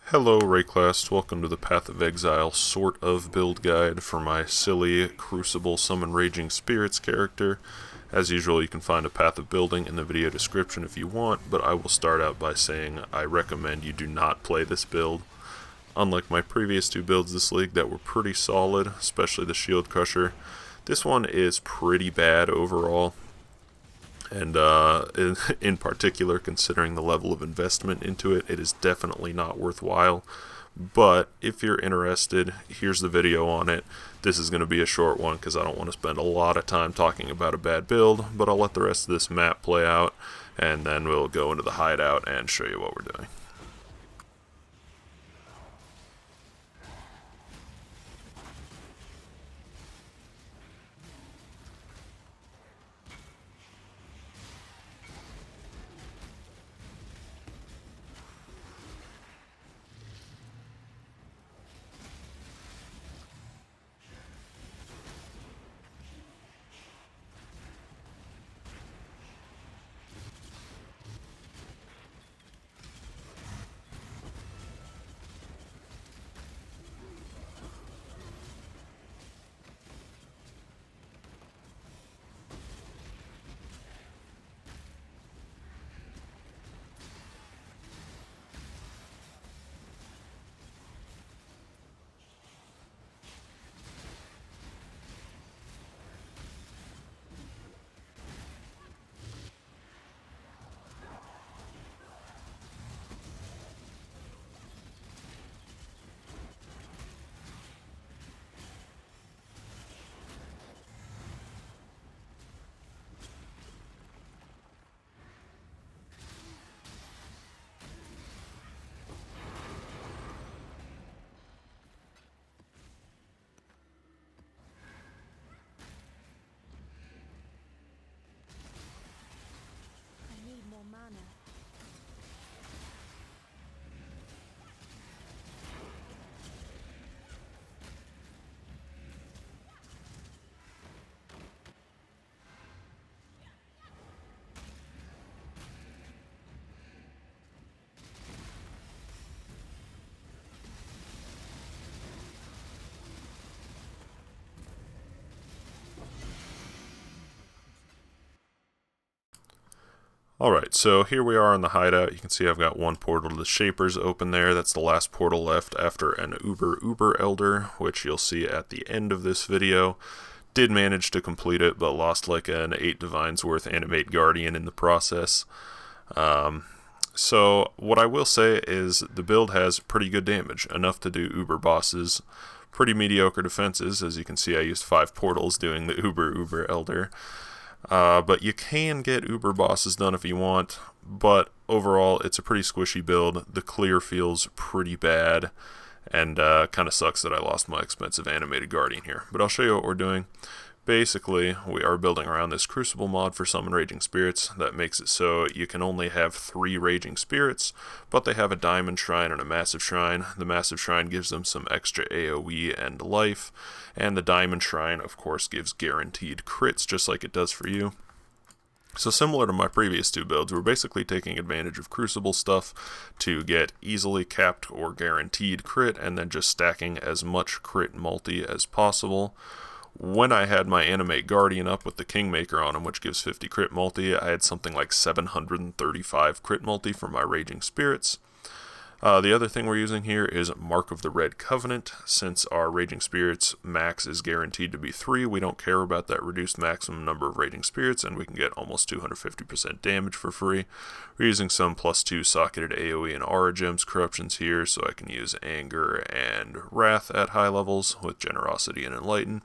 Hello Rayclast, welcome to the Path of Exile sort of build guide for my silly Crucible Summon Raging Spirits character. As usual, you can find a path of building in the video description if you want, but I will start out by saying I recommend you do not play this build. Unlike my previous two builds this league that were pretty solid, especially the Shield Crusher, this one is pretty bad overall. And in particular, considering the level of investment into it, it is definitely not worthwhile. But if you're interested, here's the video on it. This is going to be a short one because I don't want to spend a lot of time talking about a bad build, but I'll let the rest of this map play out, and then we'll go into the hideout and show you what we're doing. Mana. Alright, so here we are in the hideout. You can see I've got one portal to the Shapers open there. That's the last portal left after an Uber Elder, which you'll see at the end of this video. Did manage to complete it, but lost like an 8 Divines worth Animate Guardian in the process. So what I will say is the build has pretty good damage, enough to do Uber bosses. Pretty mediocre defenses. As you can see, I used 5 portals doing the Uber Elder. But you can get Uber bosses done if you want, but overall it's a pretty squishy build. The clear feels pretty bad, and kind of sucks that I lost my expensive Animated Guardian here. But I'll show you what we're doing. Basically, we are building around this Crucible mod for Summon Raging Spirits. That makes it so you can only have 3 Raging Spirits, but they have a Diamond Shrine and a Massive Shrine. The Massive Shrine gives them some extra AoE and life, and the Diamond Shrine, of course, gives guaranteed crits, just like it does for you. So similar to my previous 2 builds, we're basically taking advantage of Crucible stuff to get easily capped or guaranteed crit, and then just stacking as much crit multi as possible. When I had my Animate Guardian up with the Kingmaker on him, which gives 50 crit multi, I had something like 735 crit multi for my Raging Spirits. The other thing we're using here is Mark of the Red Covenant. Since our Raging Spirits max is guaranteed to be 3, we don't care about that reduced maximum number of Raging Spirits, and we can get almost 250% damage for free. We're using some +2 socketed AoE and Aura Gems corruptions here, so I can use Anger and Wrath at high levels with Generosity and Enlighten.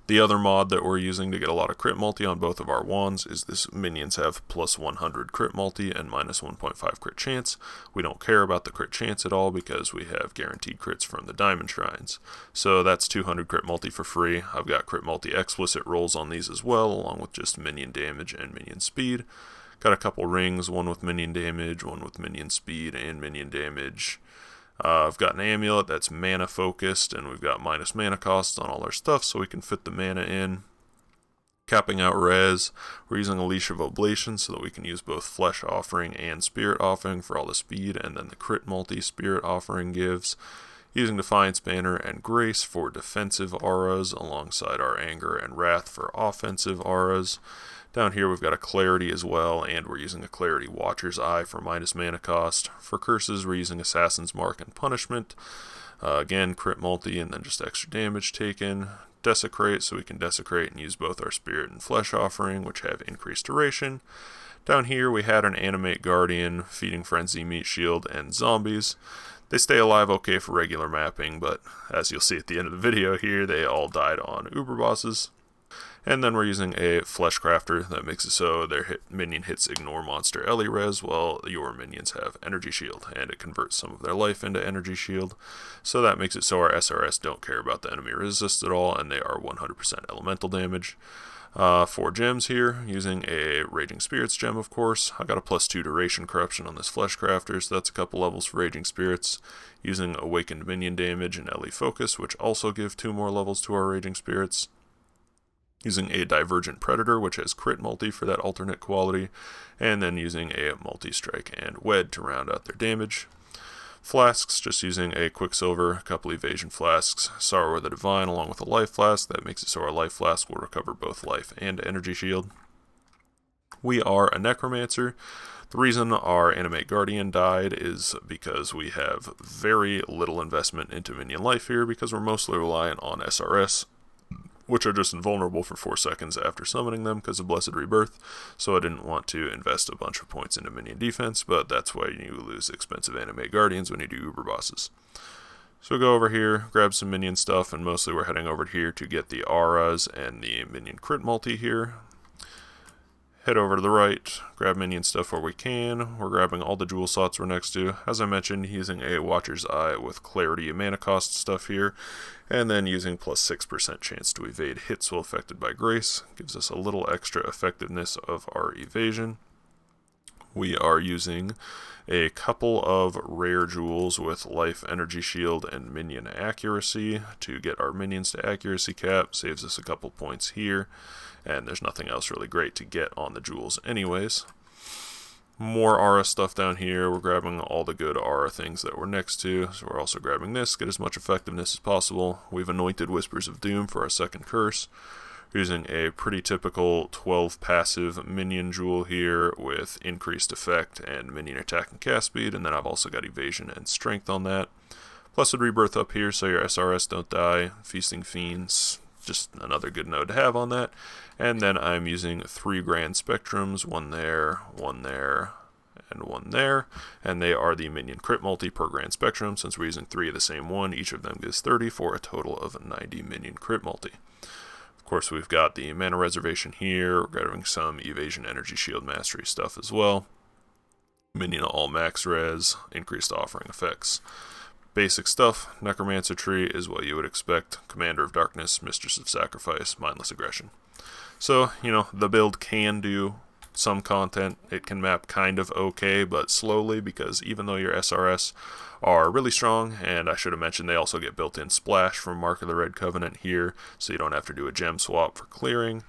The other mod that we're using to get a lot of crit multi on both of our wands is this minions have +100 crit multi and -1.5 crit chance. We don't care about the crit chance at all because we have guaranteed crits from the Diamond Shrines. So that's 200 crit multi for free. I've got crit multi explicit rolls on these as well, along with just minion damage and minion speed. Got a couple rings, one with minion damage, one with minion speed and minion damage. I've got an amulet that's mana focused, and we've got minus mana costs on all our stuff, so we can fit the mana in. Capping out res, we're using a Leash of Oblation so that we can use both Flesh Offering and Spirit Offering for all the speed, and then the crit multi Spirit Offering gives. Using Defiance Banner and Grace for defensive auras, alongside our Anger and Wrath for offensive auras. Down here we've got a Clarity as well, and we're using a Clarity Watcher's Eye for minus mana cost. For curses, we're using Assassin's Mark and Punishment. Again, crit multi and then just extra damage taken. Desecrate, so we can desecrate and use both our Spirit and Flesh Offering, which have increased duration. Down here we had an Animate Guardian, Feeding Frenzy, Meat Shield, and Zombies. They stay alive okay for regular mapping, but as you'll see at the end of the video here, they all died on Uber bosses. And then we're using a Flesh Crafter that makes it so their minion hits ignore monster Ellie res, while your minions have Energy Shield, and it converts some of their life into Energy Shield. So that makes it so our SRS don't care about the enemy resist at all, and they are 100% elemental damage. 4 gems here, using a Raging Spirits gem, of course. I got a +2 duration corruption on this Flesh Crafter, so that's a couple levels for Raging Spirits. Using Awakened Minion Damage and Ellie Focus, which also give 2 more levels to our Raging Spirits. Using a Divergent Predator, which has crit multi for that alternate quality, and then using a multi-strike and wed to round out their damage. Flasks, just using a Quicksilver, a couple Evasion Flasks, Sorrow of the Divine along with a Life Flask. That makes it so our Life Flask will recover both life and energy shield. We are a Necromancer. The reason our Animate Guardian died is because we have very little investment into minion life here, because we're mostly reliant on SRS, which are just invulnerable for 4 seconds after summoning them because of Blessed Rebirth, so I didn't want to invest a bunch of points into minion defense, but that's why you lose expensive Animate Guardians when you do Uber bosses. So go over here, grab some minion stuff, and mostly we're heading over here to get the auras and the minion crit multi here. Head over to the right, grab minion stuff where we can. We're grabbing all the jewel slots we're next to. As I mentioned, using a Watcher's Eye with Clarity and mana cost stuff here, and then using +6% chance to evade hits while affected by Grace. Gives us a little extra effectiveness of our evasion. We are using a couple of rare jewels with life, energy shield, and minion accuracy to get our minions to accuracy cap. Saves us a couple points here, and there's nothing else really great to get on the jewels anyways. More aura stuff down here. We're grabbing all the good aura things that we're next to, so we're also grabbing this, get as much effectiveness as possible. We've anointed Whispers of Doom for our second curse, using a pretty typical 12 passive minion jewel here with increased effect and minion attack and cast speed, and then I've also got evasion and strength on that. Blessed Rebirth up here so your SRS don't die. Feasting Fiends, just another good node to have on that. And then I'm using 3 Grand Spectrums, one there, and one there, and they are the minion crit multi per Grand Spectrum. Since we're using 3 of the same one, each of them gives 30 for a total of 90 minion crit multi. Of course, we've got the mana reservation here. We're grabbing some evasion, energy, shield, mastery stuff as well. Minion all max res, increased offering effects. Basic stuff. Necromancer tree is what you would expect. Commander of Darkness, Mistress of Sacrifice, Mindless Aggression. So, the build can do some content. It can map kind of okay, but slowly, because even though your SRS are really strong, and I should have mentioned they also get built-in splash from Mark of the Red Covenant here, so you don't have to do a gem swap for clearing.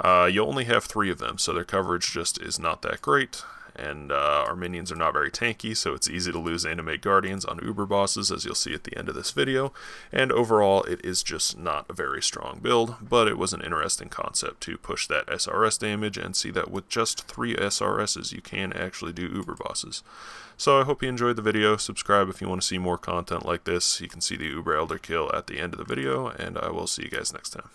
You only have 3 of them, so their coverage just is not that great. And our minions are not very tanky, so it's easy to lose Animate Guardians on Uber bosses, as you'll see at the end of this video. And overall, it is just not a very strong build, but it was an interesting concept to push that SRS damage and see that with just 3 SRSs, you can actually do Uber bosses. So I hope you enjoyed the video. Subscribe if you want to see more content like this. You can see the Uber Elder kill at the end of the video, and I will see you guys next time.